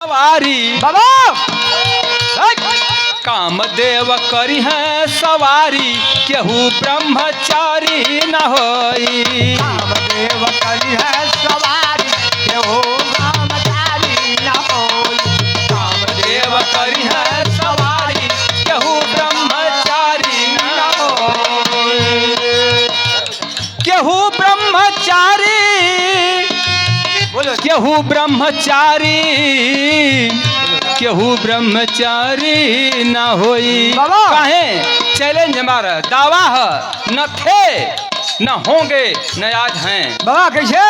सवारी बाबा कामदेव करी है सवारी केहू ब्रह्मचारी न होई। कामदेव करी है सवारी केहू ब्रह्मचारी न होई। कामदेव करी है सवारी केहू ब्रह्मचारी न होई। केहू ब्रह्मचारी केहू ब्रह्मचारी केहू ब्रह्मचारी न होई। काहे चैलेंज हमारा दावा है न थे न होंगे न आज हैं। बाबा कैसे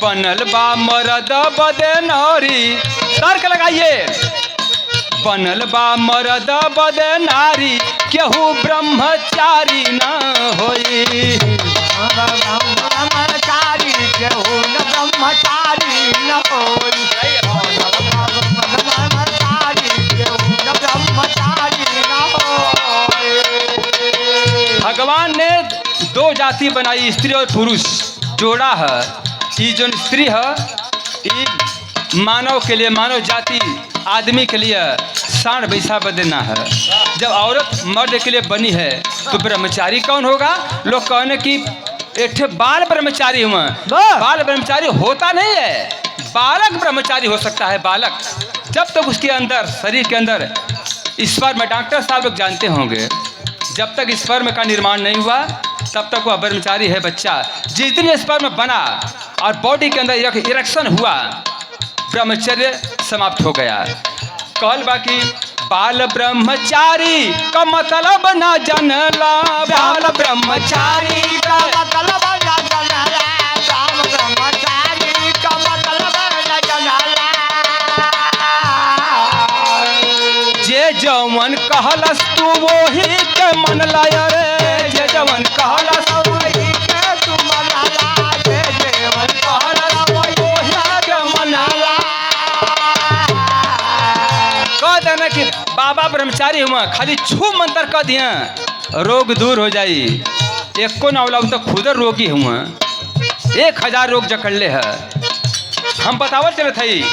बनल बा मरद बदे नारी तर्क लगाइए बनल बा मरद बदे नारी केहू ब्रह्मचारी न होई। ब्रह्मचारी केहू न ब्रह्मचारी न होई। भगवान ने दो जाति बनाई स्त्री और पुरुष जोड़ा है। ये जो स्त्री है ये मानव के लिए मानव जाति आदमी के लिए साढ़ पैसा बदलना है। जब औरत मर्द के लिए बनी है तो ब्रह्मचारी कौन होगा। लोग कहने कि एक बाल ब्रह्मचारी हुआ बाल ब्रह्मचारी होता नहीं है बालक ब्रह्मचारी हो सकता है। बालक जब तक उसके अंदर शरीर के अंदर ईश्वर में डॉक्टर साहब लोग जानते होंगे जब तक स्पर्म का निर्माण नहीं हुआ तब तक वह ब्रह्मचारी है बच्चा। जिस दिन स्पर्म बना और बॉडी के अंदर इरेक्शन हुआ ब्रह्मचर्य समाप्त हो गया। कहल बाकी बाल ब्रह्मचारी का मतलब न जानला बाल ब्रह्मचारी का मतलब न जानला बाल ब्रह्मचारी का मतलब न जानला। जे जवन कहलस तू वही के मन लाया रे जे जवन कहलस वही के तू मनला जे जवन कहलस वही के मनला। कह देना कि बाबा ब्रह्मचारी हुआ खाली छू मंत्र कह दिया रोग दूर हो जाई। एक को ना तो खुद रोगी हुआ 1000 रोग जकड़ ले है। हम बतावल चले थई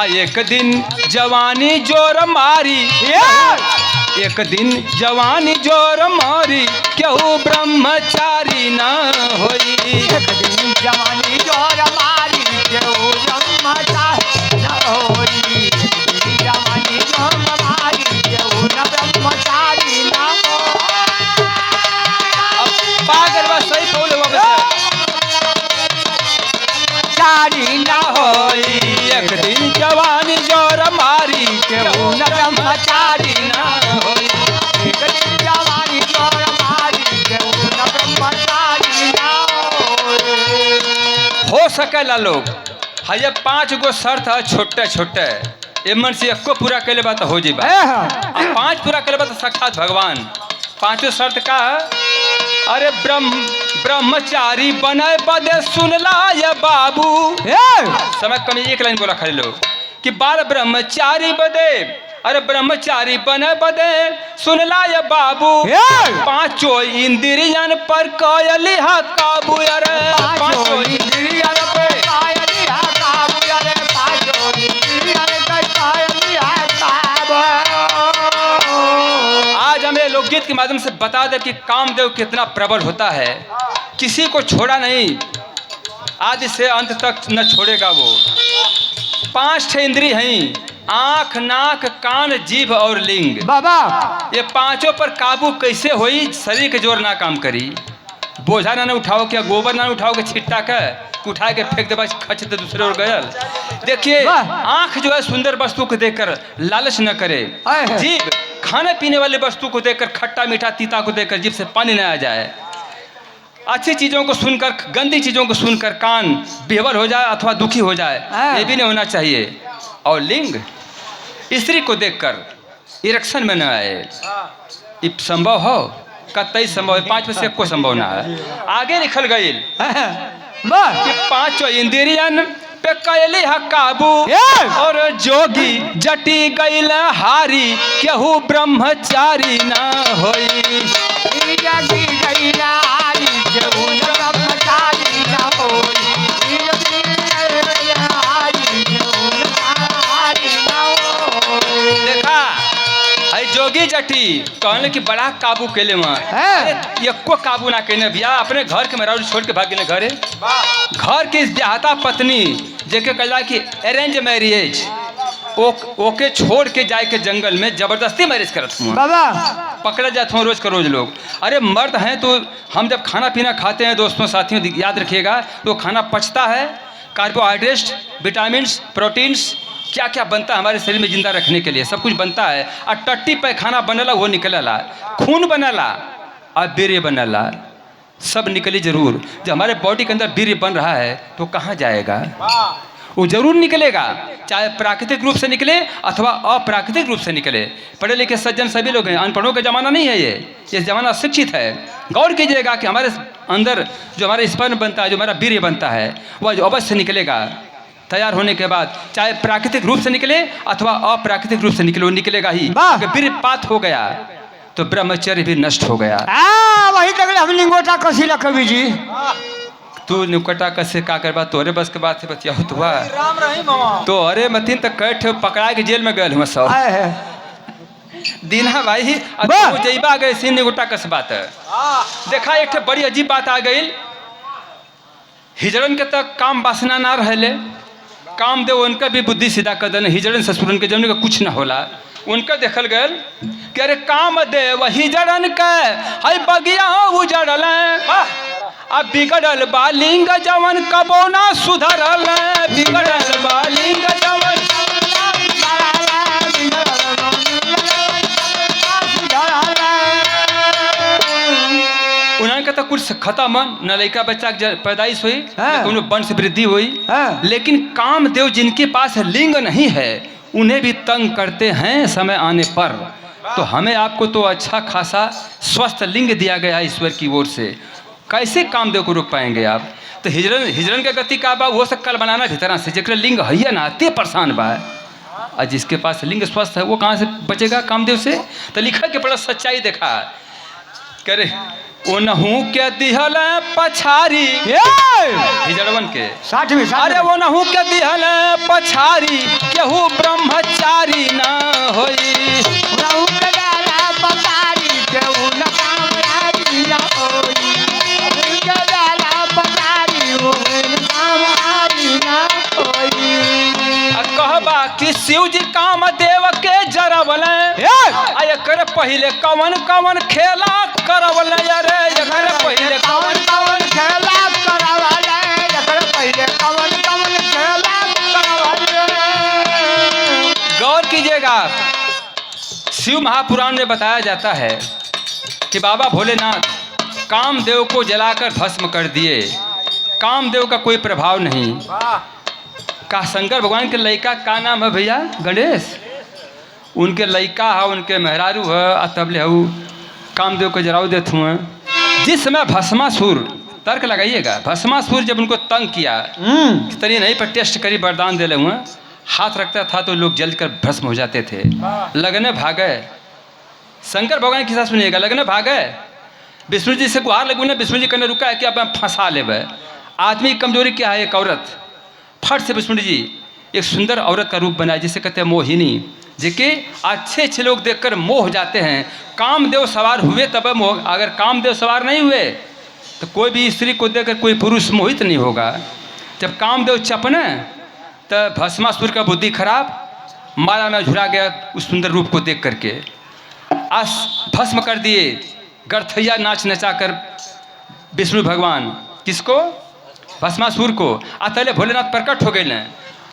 एक दिन जवानी जोर मारी एक दिन जवानी जोर मारी केहू ब्रह्मचारी न होई। एक दिन जवानी जोर मारी केहू ब्रह्मचारी न होई। एक दिन जवानी जोर मारी केहू न ब्रह्मचारी न होई। पागल बस सही बोले चारी न होई। एक दिन जवानी जोर मारी केहू न ब्रह्मचारी न होई। एक दिन जवानी जोर मारी केहू न ब्रह्मचारी न होई। हो सकेला लोग है 5 गो शर्त है छोटे छोटे एमन से एको पूरा कैले बात हो जी 5 पूरा कैले बात साक्षात भगवान। 5 शर्त का अरे ब्रह्मचारी बने बदे सुनला ये बाबू समय कमी एक लाइन बोला खाली लोग कि बाल ब्रह्मचारी बदे अरे ब्रह्मचारी बने बदे सुनला ये बाबू 5 इंद्रियन पर कायली हा काबू। अरे 5 इंद्रियन पे आज हमें लोकगीत के माध्यम से बता दे कि कामदेव कितना प्रबल होता है। किसी को छोड़ा नहीं आदि से अंत तक न छोड़ेगा वो। 5 इंद्रिय हैं आँख नाक कान जीभ और लिंग। बाबा ये 5 पर काबू कैसे होई। शरीर के जोर ना काम करी बोझा ना उठाओ क्या गोबर ना उठाओ के छिट्टा के उठा के फेंक दे बस खच तो दूसरे ओर गयल। देखिए आँख जो है सुंदर वस्तु को देखकर लालच न करे। जीभ खाने पीने वाली वस्तु को देखकर खट्टा मीठा तीता को देखकर जीभ से पानी न आ जाए। अच्छी चीज़ों को सुनकर गंदी चीज़ों को सुनकर कान बेहबर हो जाए अथवा दुखी हो जाए ये भी नहीं होना चाहिए। और लिंग स्त्री को देखकर इरेक्शन में न आए ये संभव हो कतई संभव है। 5 में से एको संभव ना है। आगे लिखल गई कि 5 इंद्रियन पे कैली है काबू और जोगी जटी गईल हारी केहू ब्रह्मचारी ना होई। आई जोगी जटी कहने कि बड़ा काबू केले वहाँ हैं? एको काबू ना केने भैया अपने घर के मेरा छोड़ के भाग गए घरे घर की देहाता पत्नी जेके कहला कि अरेंज मैरिज ओके छोड़ के जाए के जंगल में जबरदस्ती मैरिज करत हुआ बाबा पकड़ा जाते हैं रोज का रोज लोग। अरे मर्द हैं तो हम जब खाना पीना खाते हैं दोस्तों साथियों याद रखिएगा तो खाना पचता है, कार्बोहाइड्रेट्स, विटामिन्स, प्रोटीन्स क्या क्या बनता है हमारे शरीर में जिंदा रखने के लिए सब कुछ बनता है। और टट्टी पैखाना बनला वो निकलला, खून बनला और वीर्य बनला, सब निकली जरूर। जब हमारे बॉडी के अंदर वीर्य बन रहा है तो कहाँ जाएगा, वो जरूर निकलेगा, चाहे प्राकृतिक रूप से निकले अथवा अप्राकृतिक रूप से निकले। पढ़े लिखे सज्जन सभी लोग हैं, अनपढ़ों का ज़माना नहीं है ये ज़माना शिक्षित है। गौर कीजिएगा कि हमारे अंदर जो हमारे स्पर्म बनता है, जो हमारा वीर्य बनता है वह अवश्य निकलेगा तैयार होने के बाद, चाहे प्राकृतिक रूप से निकले अथवा अप्राकृतिक रूप से निकले, वो निकलेगा ही। वीर्यपात हो गया तो ब्रह्मचर्य भी नष्ट हो गया। वही तक हम लिंगोटा कसीला कवि जी तू निकटा कसे का करबा तोरे बस के बात से बतियाओ तो राम रही मामा तो अरे मतीन तक कैठ पकड़ा के जेल में गए हुआ सब दीना भाई जईबा गए सीन निगोटा कस बात है। देखा एक बड़ी अजीब बात आ गई, हिजड़न के तक काम वासना ना रहले, काम दे उनका भी बुद्धि सीधा कर देने, हिजड़न ससुरन के जमने का कुछ ना होला। उनका देखल गए कि अरे काम दे वही जड़न के हई बगिया उजड़ल अब बिगड़ल बालिंग जवन कबो ना सुधरल, बिगड़ल बालिंग जवन उन्होंने कहता कुछ खत्म न लड़का बच्चा के पैदाइश हुई न वंश वृद्धि हुई, लेकिन कामदेव जिनके पास लिंग नहीं है उन्हें भी तंग करते हैं समय आने पर। तो हमें आपको तो अच्छा खासा स्वस्थ लिंग दिया गया ईश्वर की ओर से, कैसे कामदेव को रोक पाएंगे आप। तो हिजरन के गति का बा वो सब कल बनाना भीतर से जरा लिंग है ना ते परेशान बा, और जिसके पास लिंग स्वस्थ है वो कहाँ से बचेगा कामदेव से। तो लिखा के बड़ा सच्चाई देखा करे ओनहू के दिहल पछारी हिजड़वन के 60 में अरे वो नहू के दिहल पछारी केहू ब्रह्मचारी ना होई, नहू के डाला पछारी केहू न कामयारी ना होई, के डाला पछारी वो कामयारी ना होई। कहबा कि शिव जी कामदेव के जरवल एकर पहले कवन कवन खेला करवल, अरे एकर पहले कवन कवन खेला करवल, एकर पहले कवन कवन खेला करवल। गौर कीजिएगा, शिव महापुराण में बताया जाता है कि बाबा भोलेनाथ कामदेव को जलाकर भस्म कर दिए, कामदेव का कोई प्रभाव नहीं। का शंकर भगवान के लड़का का नाम है भैया गणेश, उनके लड़का है उनके मेहरारू है, तबले है कामदेव को जराऊ देते हुए। जिस समय भस्मासुर, तर्क लगाइएगा, भस्मासुर जब उनको तंग किया तनी नहीं पर टेस्ट करी वरदान दे हुए, हाथ रखता था तो लोग जल कर भस्म हो जाते थे। लगने भागे, शंकर भगवान की साथ सुनिएगा, लगने भागे विष्णु जी से गुहार लगू ने, विष्णु जी कहने रुका है कि अब हम फंसा लेबे। आदमी की कमजोरी क्या है, एक औरत, फट से विष्णु जी एक सुंदर औरत का रूप बनाए जिसे कहते हैं मोहिनी, जिसके अच्छे अच्छे लोग देखकर मोह जाते हैं। कामदेव सवार हुए तब मोह, अगर कामदेव सवार नहीं हुए तो कोई भी स्त्री को देखकर कोई पुरुष मोहित नहीं होगा। जब कामदेव चपने तब भस्मासुर का बुद्धि खराब, माया में झुरा गया उस सुंदर रूप को देख करके, आज भस्म कर दिए। गर्थैया नाच नचा कर विष्णु भगवान किसको, भस्मासुर को। अतले भोलेनाथ प्रकट हो गए।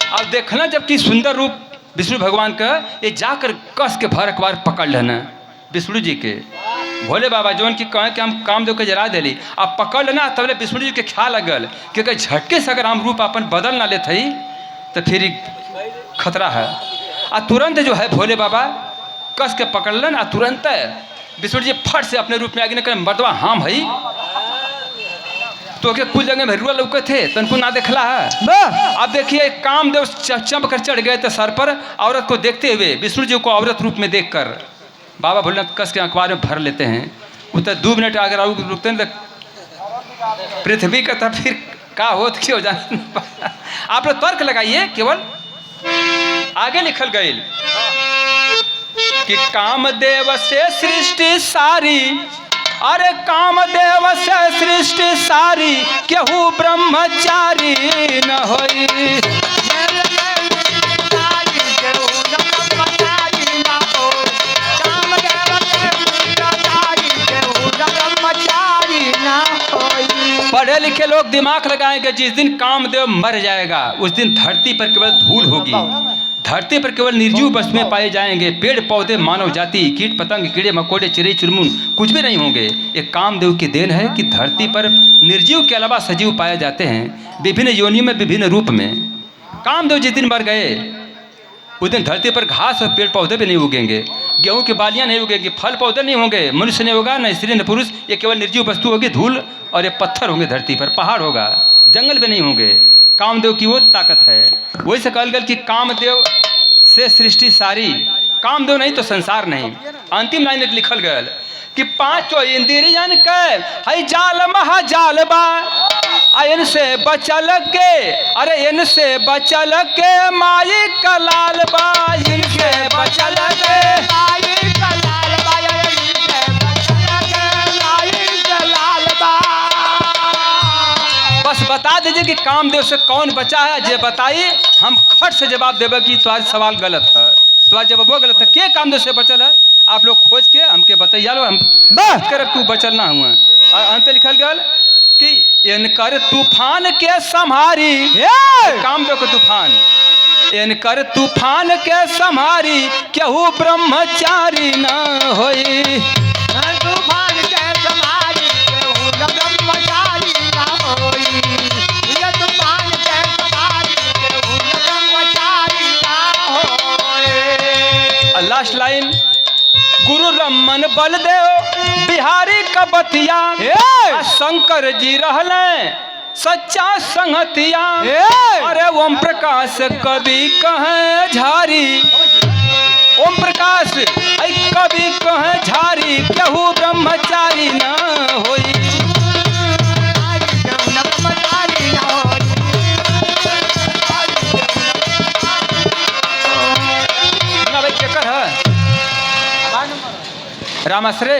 अब देखना जबकि सुंदर रूप विष्णु भगवान का, ये जाकर कस के भर अखबार पकड़ लेना विष्णु जी के। भोले बाबा जौन की कहें कि हम कामदेव के जरा दिली, अब पकड़ लेना तब विष्णु जी के ख्याल लगल कि अगर झटके से अगर हम रूप अपन बदल ना लेते ही तो फिर खतरा है। आ तुरंत जो है भोले बाबा कस के पकड़ लेन, आ तुरंत विष्णु जी फट से अपने रूप में आगे निकले, मर्दवा हम है तो के कुल जगह में रुआ लौके थे तनको ना देखला है। अब देखिए कामदेव चंप कर चढ़ गए थे सर पर, औरत को देखते हुए विष्णु जी को औरत रूप में देखकर बाबा भोलेनाथ कस के अखबार में भर लेते हैं। उतर 2 मिनट अगर रुकते हैं तो पृथ्वी का तब फिर का होत क्यों जान। आप लोग तर्क लगाइए, केवल आगे लिखल गई कि कामदेव से सृष्टि सारी, अरे कामदेव से सृष्टि सारी, केहू ब्रह्मचारी न होई। पढ़े लिखे लोग दिमाग लगाएंगे, जिस दिन कामदेव मर जाएगा उस दिन धरती पर केवल धूल होगी, धरती पर केवल निर्जीव वस्तुएं पाए जाएंगे, पेड़ पौधे, मानव जाति, कीट पतंग, कीड़े मकोड़े, चिड़ै चुनमुन कुछ भी नहीं होंगे। ये कामदेव की देन है कि धरती पर निर्जीव के अलावा सजीव पाए जाते हैं, विभिन्न योनियों में, विभिन्न रूप में। कामदेव जिस दिन मर गए उस दिन धरती पर घास और पेड़ पौधे भी नहीं उगेंगे, गेहूं की बालियां नहीं उगेंगी, फल पौधे नहीं होंगे, मनुष्य नहीं होगा, न स्त्री न पुरुष, ये केवल निर्जीव वस्तु होगी, धूल और ये पत्थर होंगे धरती पर, पहाड़ होगा, जंगल भी नहीं होंगे। कामदेव की वो ताकत है। वही से कहल गल कि कामदेव से सृष्टि सारी, कामदेव नहीं तो संसार नहीं। अंतिम लाइन लिखल गल कि पांचों इंद्रियन के हई जाल महाजाल बा, इनसे बचल के, अरे इनसे बचल के माई कलाल बा, इनसे बचल के माई कलाल बा, इनसे बचल के माई कलाल बा। बस बता दीजिए कि कामदेव से कौन बचा है, जे बताइए हम खट से जवाब देवे कि तुम्हारा सवाल गलत है, तुम्हारा जवाब वो गलत है। के कामदेव से बचल है आप लोग खोज के हमके बताइए, हम बात कर तू बचल ना हुआ। अंत लिखल गल कि इनकर तूफान के संहारी, कामदेव के तूफान, इनकर तूफान के संहारी, केहू ब्रह्मचारी न होई। तूफान के संहारी, केहू ब्रह्मचारी न होई। ये तूफान के संहारी, केहू ब्रह्मचारी न होई। लास्ट लाइन, गुरु रमन बलदेव बिहारी का बतिया, शंकर जी रहले सच्चा संगतिया, अरे ओम प्रकाश कवि कहे झारी, ओम प्रकाश कवि कहे झारी, केहू ब्रह्मचारी न होई। रामाश्रय